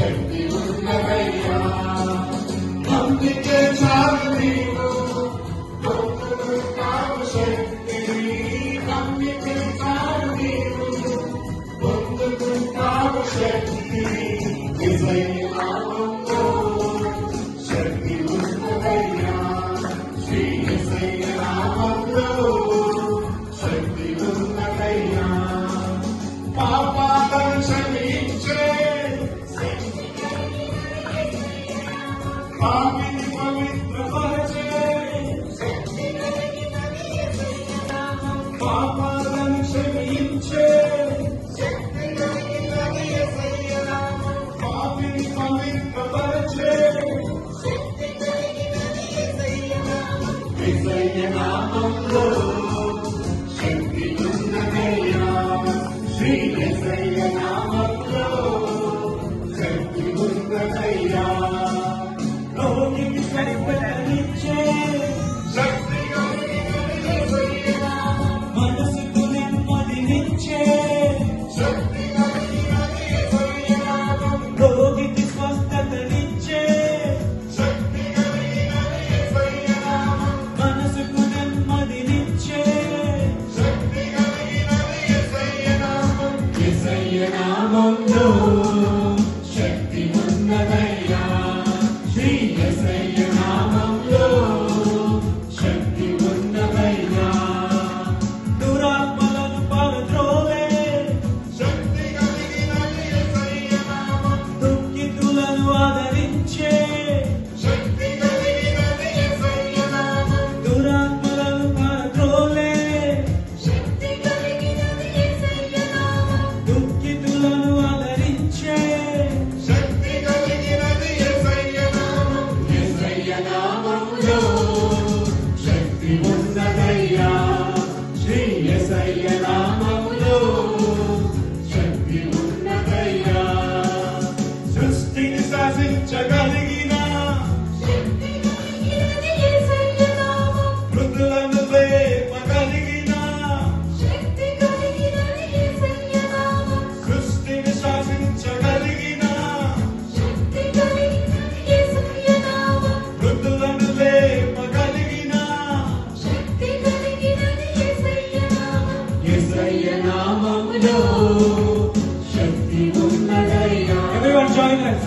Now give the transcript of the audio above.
శక్తి ఉన్నదయ్యా. అందుకే చాలు నీవు పొందుకుంటావు శక్తి. అందుకే చాలు నీవు పొందుకుంటావు శక్తి. యేసయ్య నామములో శక్తి ఉన్నదయ్యా. శ్రీ యేసయ్య నామములో శక్తి ఉన్నదయ్యా. పాపాలను క్షమించే పాపిని పవిత్రపరచే పాపాలను క్షమించే పాపిని పవిత్రపరచే యేసయ్య నామములో శక్తి ఉన్నదయ్యా. శ్రీ యేసయ్య నామములో శక్తి ఉన్నదయ్యా. రోగికి స్వస్థతనిచ్చే శక్తి కలిగిన యేసయ్య నామం. మనసుకు నెమ్మదినిచ్చే శక్తి కలిగిన యేసయ్య నామం. రోగికి స్వస్థతనిచ్చే శక్తి కలిగిన యేసయ్య నామం. మనసుకు నెమ్మదినిచ్చే శక్తి కలిగిన యేసయ్య నామం. యేసయ్య నామములో శక్తి ఉన్నదయ్యా. శ్రీ యేసయ్య నామములో శక్తి ఉన్నదయ్యా. దురాత్మలను పారద్రోలే శక్తి కలిగిన యేసయ్య నామం. దుఃఖితులను ఆదరించే శక్తి కలిగిన యేసయ్య నామం. దురాత్మలను పారద్రోలే శక్తి కలిగిన యేసయ్య నామం. దుఃఖితులను ఆదరించే శక్తి కలిగిన యేసయ్య నామం. యేసయ్య నామములో శక్తి ఉన్నదయ్యా. శ్రీ యేసయ్య నామములో శక్తి ఉన్నదయ్యా. సృష్టిని శాసించగలిగిన మృతులను లేపగలిగిన సృష్టిని శాసించగలిగిన మృతులను లేపగలిగిన యేసయ్య నామములో శక్తి ఉన్నదయ్యా. Everyone join us.